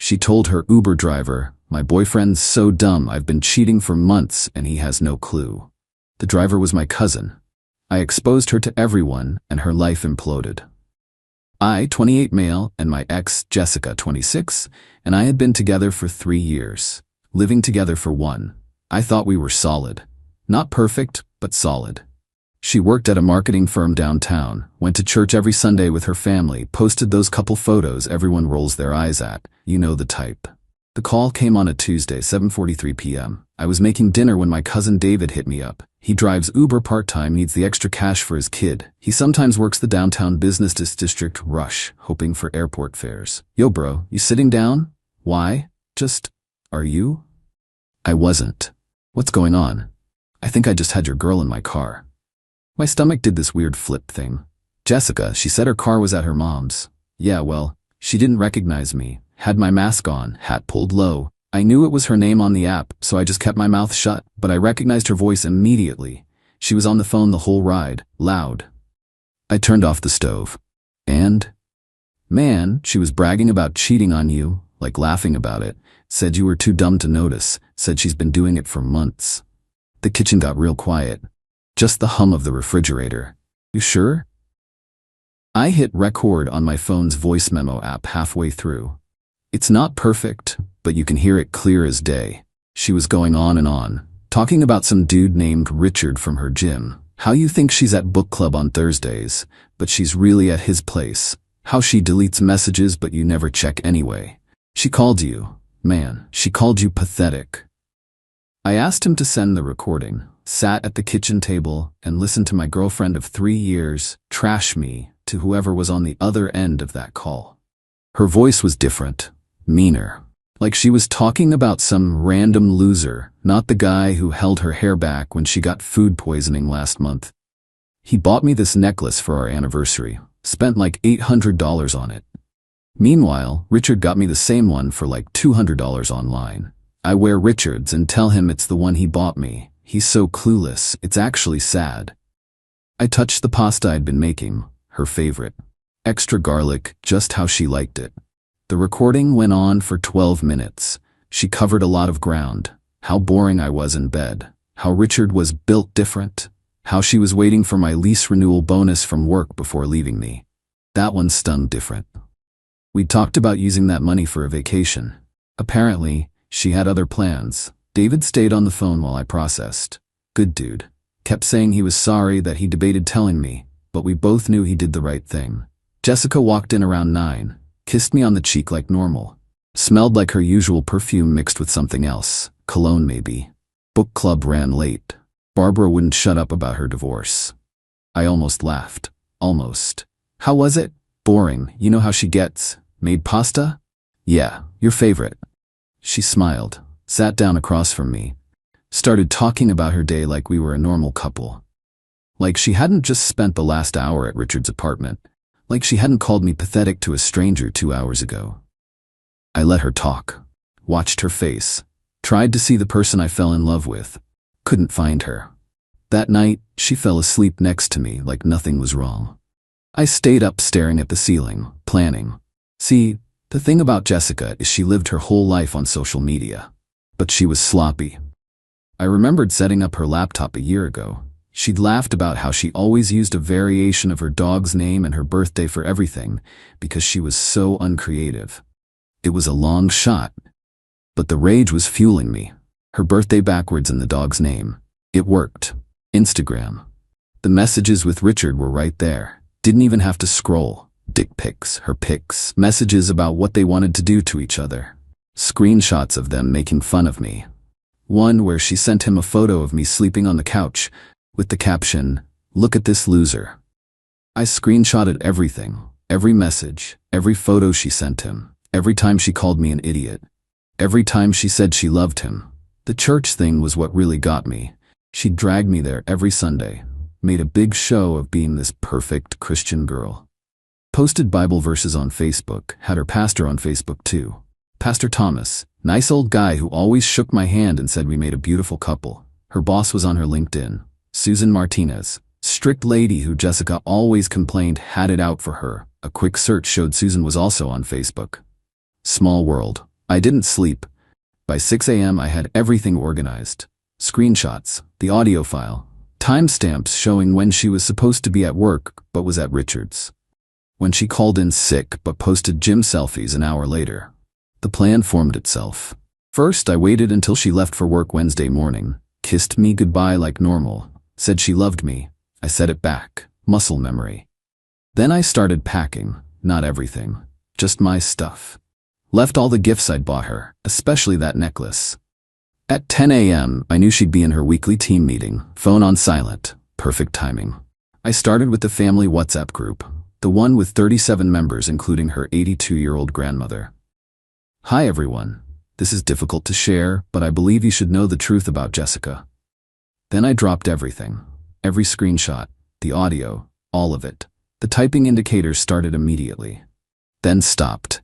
She told her Uber driver, "My boyfriend's so dumb, I've been cheating for months and he has no clue." The driver was my cousin. I exposed her to everyone and her life imploded. I, 28 male, and my ex, Jessica, 26, and I had been together for 3 years, living together for 1. I thought we were solid. Not perfect, but solid. She worked at a marketing firm downtown, went to church every Sunday with her family, posted those couple photos everyone rolls their eyes at. You know the type. The call came on a Tuesday, 7:43 p.m. I was making dinner when my cousin David hit me up. He drives Uber part-time, needs the extra cash for his kid. He sometimes works the downtown business district rush, hoping for airport fares. "Yo bro, you sitting down?" "Why? Just, are you?" I wasn't. "What's going on?" "I think I just had your girl in my car." My stomach did this weird flip thing. "Jessica, she said her car was at her mom's." "Yeah, well, she didn't recognize me. Had my mask on, hat pulled low. I knew it was her name on the app, so I just kept my mouth shut, but I recognized her voice immediately. She was on the phone the whole ride, loud." I turned off the stove. "And?" "Man, she was bragging about cheating on you, like laughing about it. Said you were too dumb to notice, said she's been doing it for months." The kitchen got real quiet. Just the hum of the refrigerator. "You sure?" I hit record on my phone's voice memo app halfway through. It's not perfect, but you can hear it clear as day. She was going on and on, talking about some dude named Richard from her gym. How you think she's at book club on Thursdays, but she's really at his place. How she deletes messages but you never check anyway. She called you. Man, she called you pathetic. I asked him to send the recording, sat at the kitchen table, and listened to my girlfriend of 3 years trash me to whoever was on the other end of that call. Her voice was different, meaner. Like she was talking about some random loser, not the guy who held her hair back when she got food poisoning last month. "He bought me this necklace for our anniversary, spent like $800 on it. Meanwhile, Richard got me the same one for like $200 online. I wear Richard's and tell him it's the one he bought me. He's so clueless, it's actually sad." I touched the pasta I'd been making, her favorite. Extra garlic, just how she liked it. The recording went on for 12 minutes. She covered a lot of ground. How boring I was in bed. How Richard was built different. How she was waiting for my lease renewal bonus from work before leaving me. That one stung different. We talked about using that money for a vacation. Apparently, she had other plans. David stayed on the phone while I processed. Good dude. Kept saying he was sorry, that he debated telling me, but we both knew he did the right thing. Jessica walked in around 9, kissed me on the cheek like normal. Smelled like her usual perfume mixed with something else, cologne maybe. Book club ran late. Barbara wouldn't shut up about her divorce. I almost laughed. Almost. "How was it?" "Boring, you know how she gets. Made pasta?" "Yeah, your favorite." She smiled, sat down across from me, started talking about her day like we were a normal couple. Like she hadn't just spent the last hour at Richard's apartment. Like she hadn't called me pathetic to a stranger 2 hours ago. I let her talk. Watched her face. Tried to see the person I fell in love with. Couldn't find her. That night, she fell asleep next to me like nothing was wrong. I stayed up staring at the ceiling, planning. See, the thing about Jessica is she lived her whole life on social media. But she was sloppy. I remembered setting up her laptop a year ago. She'd laughed about how she always used a variation of her dog's name and her birthday for everything, because she was so uncreative. It was a long shot. But the rage was fueling me. Her birthday backwards and the dog's name. It worked. Instagram. The messages with Richard were right there. Didn't even have to scroll. Dick pics, her pics, messages about what they wanted to do to each other. Screenshots of them making fun of me. One where she sent him a photo of me sleeping on the couch, with the caption, "Look at this loser." I screenshotted everything, every message, every photo she sent him, every time she called me an idiot, every time she said she loved him. The church thing was what really got me. She'd drag me there every Sunday, made a big show of being this perfect Christian girl. Posted Bible verses on Facebook, had her pastor on Facebook too. Pastor Thomas, nice old guy who always shook my hand and said we made a beautiful couple. Her boss was on her LinkedIn. Susan Martinez, strict lady who Jessica always complained had it out for her. A quick search showed Susan was also on Facebook. Small world, I didn't sleep. By 6 a.m. I had everything organized. Screenshots, the audio file, timestamps showing when she was supposed to be at work but was at Richard's. When she called in sick but posted gym selfies an hour later. The plan formed itself. First, I waited until she left for work Wednesday morning, kissed me goodbye like normal, said she loved me. I said it back, muscle memory. Then I started packing, not everything, just my stuff. Left all the gifts I'd bought her, especially that necklace. At 10 a.m., I knew she'd be in her weekly team meeting, phone on silent, perfect timing. I started with the family WhatsApp group, the one with 37 members including her 82-year-old grandmother. Hi everyone. This is difficult to share, but I believe you should know the truth about Jessica. Then I dropped everything. Every screenshot, the audio, all of it. The typing indicator started immediately. Then stopped.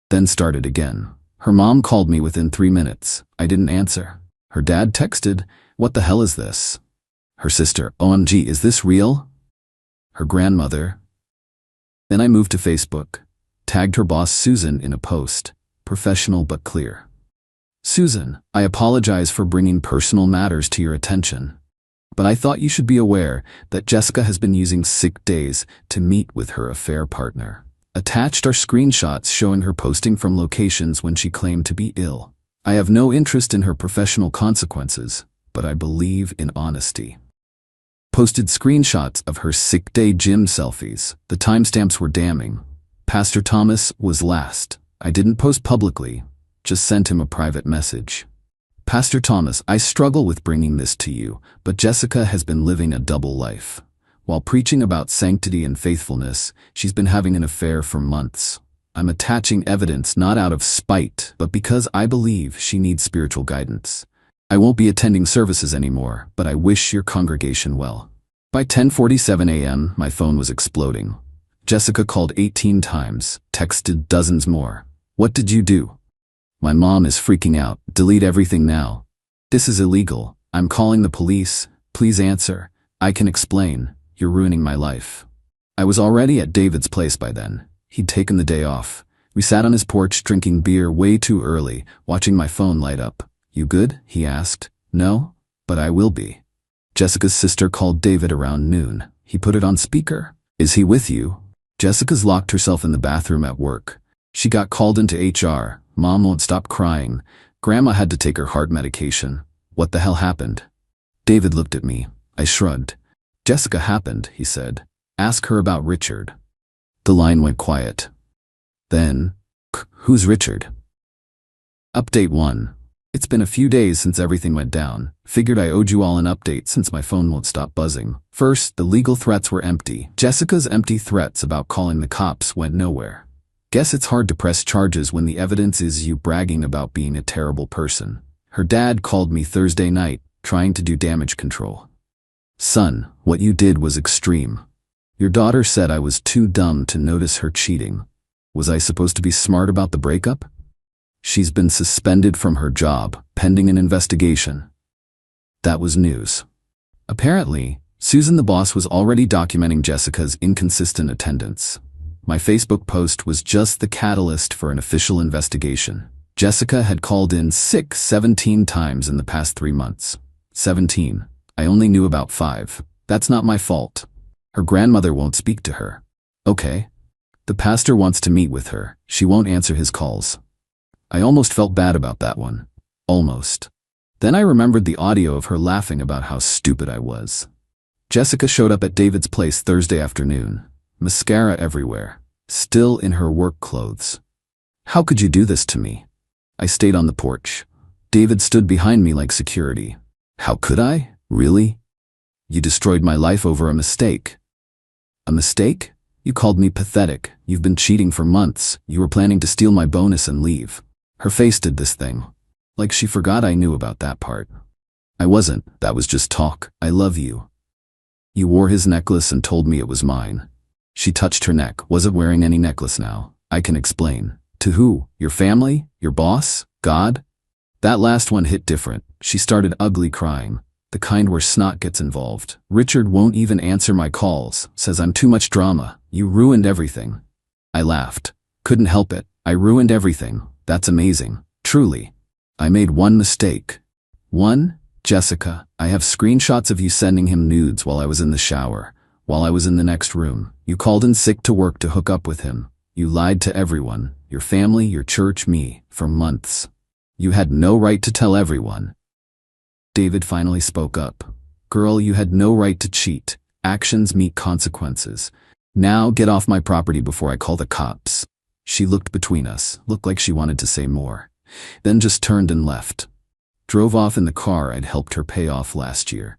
Then started again. Her mom called me within 3 minutes. I didn't answer. Her dad texted, "What the hell is this?" Her sister, "OMG, is this real?" Her grandmother. Then I moved to Facebook. Tagged her boss Susan in a post. Professional but clear. "Susan, I apologize for bringing personal matters to your attention. But I thought you should be aware that Jessica has been using sick days to meet with her affair partner." Attached are screenshots showing her posting from locations when she claimed to be ill. I have no interest in her professional consequences, but I believe in honesty. Posted screenshots of her sick day gym selfies. The timestamps were damning. Pastor Thomas was last. I didn't post publicly, just sent him a private message. "Pastor Thomas, I struggle with bringing this to you, but Jessica has been living a double life. While preaching about sanctity and faithfulness, she's been having an affair for months. I'm attaching evidence not out of spite, but because I believe she needs spiritual guidance. I won't be attending services anymore, but I wish your congregation well." By 10:47 a.m., my phone was exploding. Jessica called 18 times, texted dozens more. "What did you do?" "My mom is freaking out. Delete everything now." "This is illegal. I'm calling the police. Please answer. I can explain. You're ruining my life." I was already at David's place by then. He'd taken the day off. We sat on his porch drinking beer way too early, watching my phone light up. "You good?" he asked. "No, but I will be." Jessica's sister called David around noon. He put it on speaker. "Is he with you?" Jessica's locked herself in the bathroom at work. She got called into HR. Mom won't stop crying. Grandma had to take her heart medication. What the hell happened? David looked at me. I shrugged. "Jessica happened," he said. "Ask her about Richard." The line went quiet. Then, "Who's Richard?" Update 1. It's been a few days since everything went down. Figured I owed you all an update since my phone won't stop buzzing. First, the legal threats were empty. Jessica's empty threats about calling the cops went nowhere. Guess it's hard to press charges when the evidence is you bragging about being a terrible person. Her dad called me Thursday night, trying to do damage control. "Son, what you did was extreme. Your daughter said I was too dumb to notice her cheating. Was I supposed to be smart about the breakup? She's been suspended from her job, pending an investigation." That was news. Apparently, Susan the boss was already documenting Jessica's inconsistent attendance. My Facebook post was just the catalyst for an official investigation. Jessica had called in sick 17 times in the past 3 months. 17. I only knew about 5. That's not my fault. Her grandmother won't speak to her. Okay. The pastor wants to meet with her. She won't answer his calls. I almost felt bad about that one. Almost. Then I remembered the audio of her laughing about how stupid I was. Jessica showed up at David's place Thursday afternoon. Mascara everywhere. Still in her work clothes. "How could you do this to me?" I stayed on the porch. David stood behind me like security. "How could I? Really? You destroyed my life over a mistake." "A mistake? You called me pathetic. You've been cheating for months. You were planning to steal my bonus and leave." Her face did this thing. Like she forgot I knew about that part. "I wasn't. That was just talk. I love you. You wore his necklace and told me it was mine." She touched her neck. "Wasn't wearing any necklace now. I can explain." "To who? Your family? Your boss? God?" That last one hit different. She started ugly crying. The kind where snot gets involved. "Richard won't even answer my calls. Says I'm too much drama. You ruined everything." I laughed. "Couldn't help it. I ruined everything. That's amazing. Truly, I made one mistake. One, Jessica, I have screenshots of you sending him nudes while I was in the shower. While I was in the next room, you called in sick to work to hook up with him. You lied to everyone, your family, your church, me, for months. You had no right to tell everyone. David finally spoke up. Girl, you had no right to cheat. Actions meet consequences. Now get off my property before I call the cops. She looked between us, looked like she wanted to say more, then just turned and left. Drove off in the car I'd helped her pay off last year.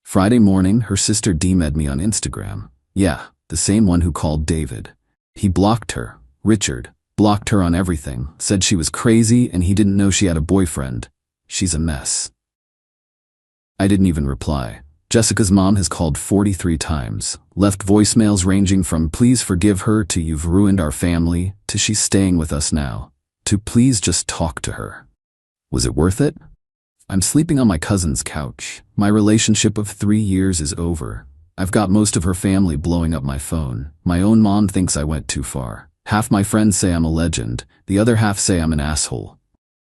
Friday morning, her sister DM'd me on Instagram. Yeah, the same one who called David. He blocked her. Richard blocked her on everything, said she was crazy and he didn't know she had a boyfriend. She's a mess. I didn't even reply. Jessica's mom has called 43 times, left voicemails ranging from please forgive her to you've ruined our family to she's staying with us now to please just talk to her. Was it worth it? I'm sleeping on my cousin's couch. My relationship of 3 years is over. I've got most of her family blowing up my phone. My own mom thinks I went too far. Half my friends say I'm a legend, the other half say I'm an asshole.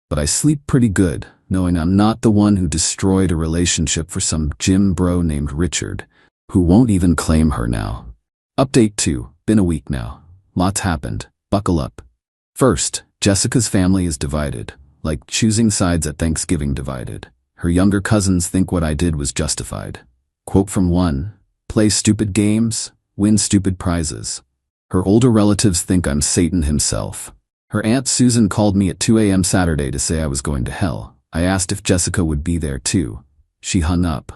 But I sleep pretty good, knowing I'm not the one who destroyed a relationship for some gym bro named Richard, who won't even claim her now. Update 2. Been a week now. Lots happened. Buckle up. First, Jessica's family is divided, like choosing sides at Thanksgiving divided. Her younger cousins think what I did was justified. Quote from one, play stupid games, win stupid prizes. Her older relatives think I'm Satan himself. Her Aunt Susan called me at 2 a.m. Saturday to say I was going to hell. I asked if Jessica would be there too. She hung up.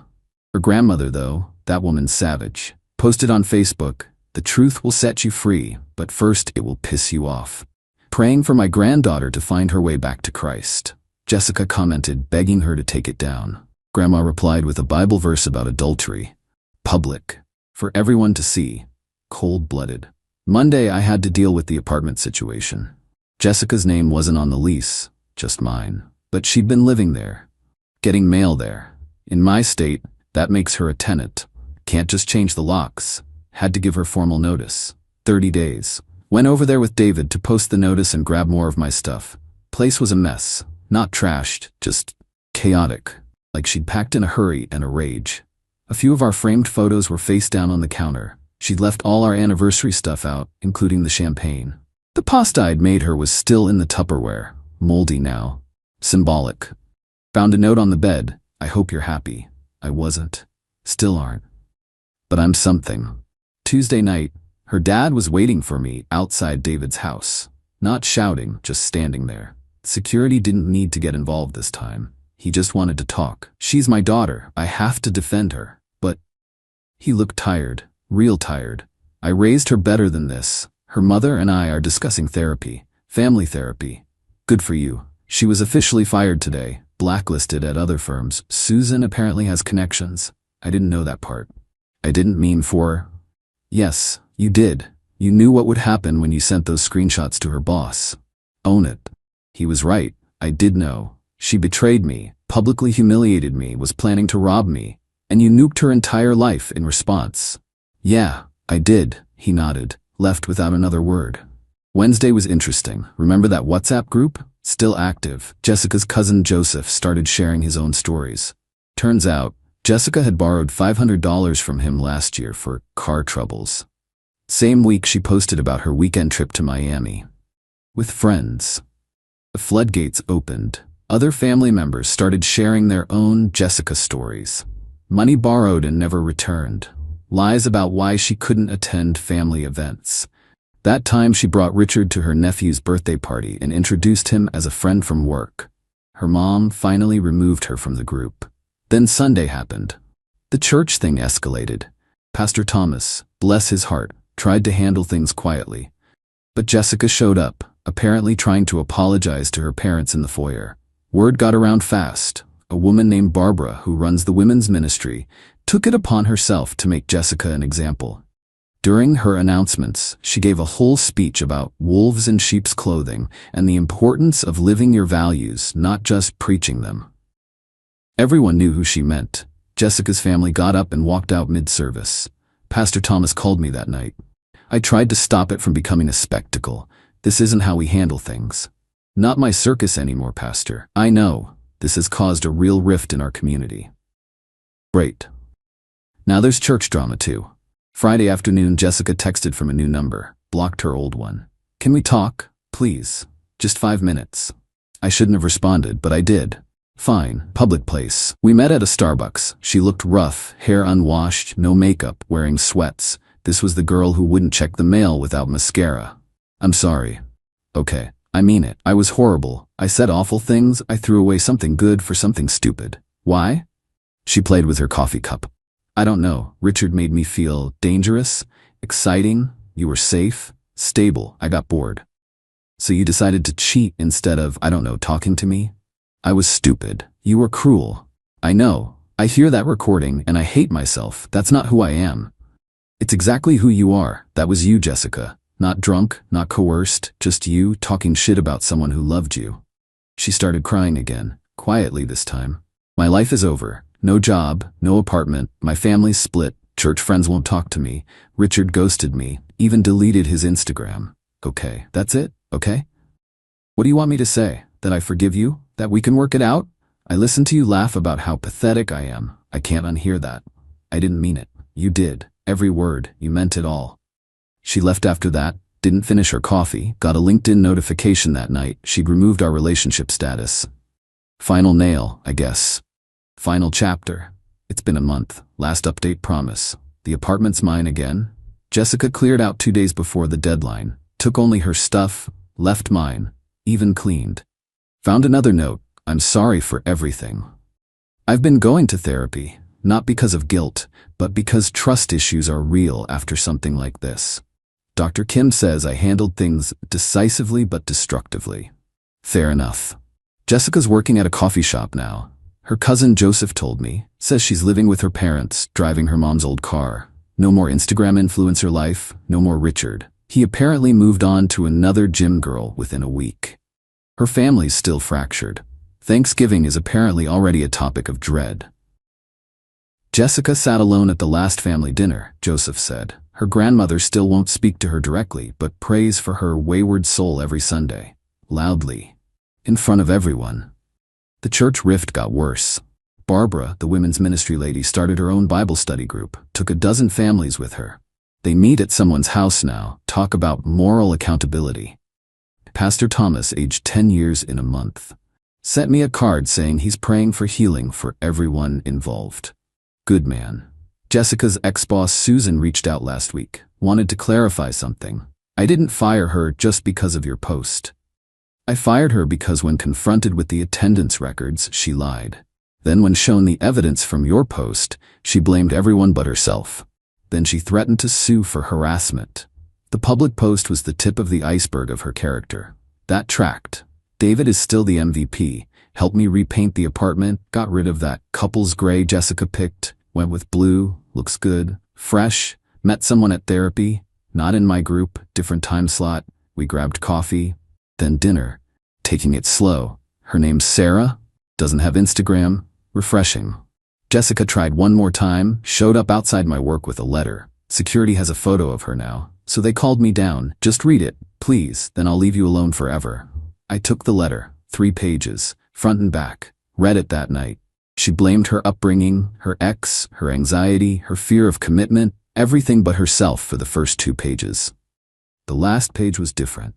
Her grandmother, though, that woman's savage, posted on Facebook, the truth will set you free, but first it will piss you off. Praying for my granddaughter to find her way back to Christ. Jessica commented, begging her to take it down. Grandma replied with a Bible verse about adultery. Public. For everyone to see. Cold-blooded. Monday I had to deal with the apartment situation. Jessica's name wasn't on the lease, just mine. But she'd been living there. Getting mail there. In my state, that makes her a tenant. Can't just change the locks. Had to give her formal notice. 30 days. Went over there with David to post the notice and grab more of my stuff. Place was a mess. Not trashed, just chaotic. Like she'd packed in a hurry and a rage. A few of our framed photos were face down on the counter. She'd left all our anniversary stuff out, including the champagne. The pasta I'd made her was still in the Tupperware. Moldy now. Symbolic. Found a note on the bed. I hope you're happy. I wasn't. Still aren't. But I'm something. Tuesday night, her dad was waiting for me outside David's house. Not shouting, just standing there. Security didn't need to get involved this time. He just wanted to talk. She's my daughter. I have to defend her. But he looked tired. Real tired. I raised her better than this. Her mother and I are discussing therapy. Family therapy. Good for you. She was officially fired today. Blacklisted at other firms. Susan apparently has connections. I didn't know that part. I didn't mean for... Yes, you did. You knew what would happen when you sent those screenshots to her boss. Own it. He was right. I did know. She betrayed me, publicly humiliated me, was planning to rob me, and you nuked her entire life in response. Yeah, I did, he nodded, left without another word. Wednesday was interesting. Remember that WhatsApp group? Still active. Jessica's cousin Joseph started sharing his own stories. Turns out, Jessica had borrowed $500 from him last year for car troubles. Same week she posted about her weekend trip to Miami. With friends. The floodgates opened. Other family members started sharing their own Jessica stories. Money borrowed and never returned. Lies about why she couldn't attend family events. That time she brought Richard to her nephew's birthday party and introduced him as a friend from work. Her mom finally removed her from the group. Then Sunday happened. The church thing escalated. Pastor Thomas, bless his heart, tried to handle things quietly. But Jessica showed up, apparently trying to apologize to her parents in the foyer. Word got around fast. A woman named Barbara, who runs the women's ministry, took it upon herself to make Jessica an example. During her announcements, she gave a whole speech about wolves in sheep's clothing and the importance of living your values, not just preaching them. Everyone knew who she meant. Jessica's family got up and walked out mid-service. Pastor Thomas called me that night. I tried to stop it from becoming a spectacle. This isn't how we handle things. Not my circus anymore, Pastor. I know. This has caused a real rift in our community. Great. Now there's church drama too. Friday afternoon, Jessica texted from a new number, blocked her old one. Can we talk, please? Just 5 minutes. I shouldn't have responded, but I did. Fine, public place. We met at a Starbucks. She looked rough, hair unwashed, no makeup, wearing sweats. This was the girl who wouldn't check the mail without mascara. I'm sorry. Okay, I mean it. I was horrible. I said awful things. I threw away something good for something stupid. Why? She played with her coffee cup. I don't know. Richard made me feel dangerous, exciting. You were safe, stable. I got bored. So you decided to cheat instead of, I don't know, talking to me? I was stupid. You were cruel. I know. I hear that recording and I hate myself. That's not who I am. It's exactly who you are. That was you, Jessica. Not drunk, not coerced, just you talking shit about someone who loved you. She started crying again, quietly this time. My life is over. No job, no apartment, my family's split, church friends won't talk to me, Richard ghosted me, even deleted his Instagram. Okay, that's it, okay? What do you want me to say? That I forgive you? That we can work it out? I listened to you laugh about how pathetic I am. I can't unhear that. I didn't mean it. You did. Every word. You meant it all. She left after that, didn't finish her coffee, got a LinkedIn notification that night. She'd removed our relationship status. Final nail, I guess. Final chapter. It's been a month. Last update promise. The apartment's mine again. Jessica cleared out 2 days before the deadline. Took only her stuff, left mine, even cleaned. Found another note. I'm sorry for everything. I've been going to therapy, not because of guilt, but because trust issues are real after something like this. Dr. Kim says I handled things decisively but destructively. Fair enough. Jessica's working at a coffee shop now. Her cousin Joseph told me, says she's living with her parents, driving her mom's old car. No more Instagram influencer life, no more Richard. He apparently moved on to another gym girl within a week. Her family's still fractured. Thanksgiving is apparently already a topic of dread. Jessica sat alone at the last family dinner, Joseph said. Her grandmother still won't speak to her directly, but prays for her wayward soul every Sunday. Loudly. In front of everyone. The church rift got worse. Barbara, the women's ministry lady, started her own Bible study group, took a dozen families with her. They meet at someone's house now, talk about moral accountability. Pastor Thomas, aged 10 years in a month, sent me a card saying he's praying for healing for everyone involved. Good man. Jessica's ex-boss Susan reached out last week, wanted to clarify something. I didn't fire her just because of your post. I fired her because when confronted with the attendance records, she lied. Then when shown the evidence from your post, she blamed everyone but herself. Then she threatened to sue for harassment. The public post was the tip of the iceberg of her character. That tracked. David is still the MVP, helped me repaint the apartment, got rid of that couple's gray Jessica picked, went with blue, looks good, fresh, met someone at therapy, not in my group, different time slot, we grabbed coffee, then dinner, taking it slow. Her name's Sarah, doesn't have Instagram, refreshing. Jessica tried one more time, showed up outside my work with a letter. Security has a photo of her now, so they called me down. Just read it, please, then I'll leave you alone forever. I took the letter, 3 pages, front and back, read it that night. She blamed her upbringing, her ex, her anxiety, her fear of commitment, everything but herself for the first 2 pages. The last page was different.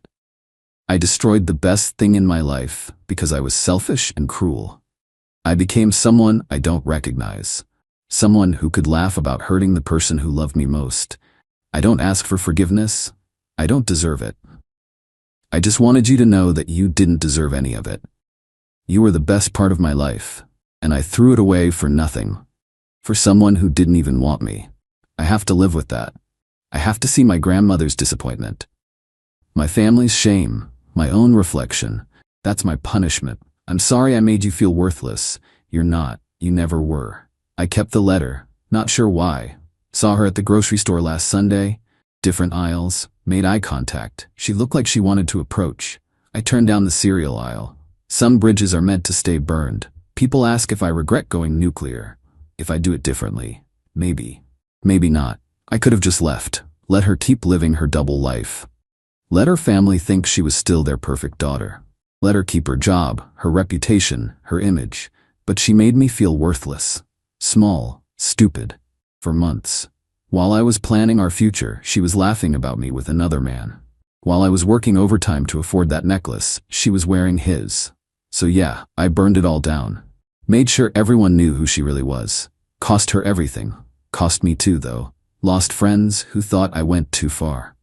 I destroyed the best thing in my life because I was selfish and cruel. I became someone I don't recognize. Someone who could laugh about hurting the person who loved me most. I don't ask for forgiveness. I don't deserve it. I just wanted you to know that you didn't deserve any of it. You were the best part of my life, and I threw it away for nothing. For someone who didn't even want me. I have to live with that. I have to see my grandmother's disappointment. My family's shame. My own reflection. That's my punishment. I'm sorry I made you feel worthless. You're not. You never were. I kept the letter. Not sure why. Saw her at the grocery store last Sunday. Different aisles. Made eye contact. She looked like she wanted to approach. I turned down the cereal aisle. Some bridges are meant to stay burned. People ask if I regret going nuclear. If I do it differently. Maybe. Maybe not. I could have just left. Let her keep living her double life. Let her family think she was still their perfect daughter. Let her keep her job, her reputation, her image, but she made me feel worthless, small, stupid, for months. While I was planning our future, she was laughing about me with another man. While I was working overtime to afford that necklace, she was wearing his. So yeah, I burned it all down. Made sure everyone knew who she really was. Cost her everything. Cost me too, though. Lost friends who thought I went too far.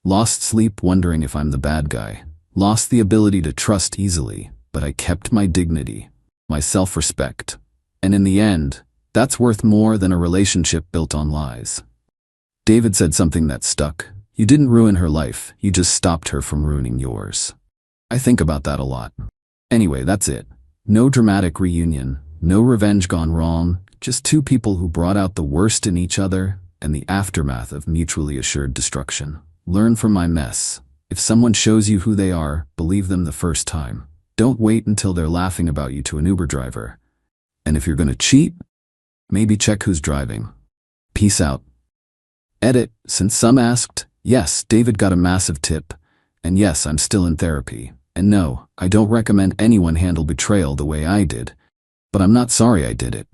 Lost sleep wondering if I'm the bad guy. Lost the ability to trust easily, but I kept my dignity, my self-respect. And in the end, that's worth more than a relationship built on lies. David said something that stuck. You didn't ruin her life, you just stopped her from ruining yours. I think about that a lot. Anyway, that's it. No dramatic reunion, no revenge gone wrong, just two people who brought out the worst in each other and the aftermath of mutually assured destruction. Learn from my mess. If someone shows you who they are, believe them the first time. Don't wait until they're laughing about you to an Uber driver. And if you're gonna cheat, maybe check who's driving. Peace out. Edit, since some asked, yes, David got a massive tip. And yes, I'm still in therapy. And no, I don't recommend anyone handle betrayal the way I did. But I'm not sorry I did it.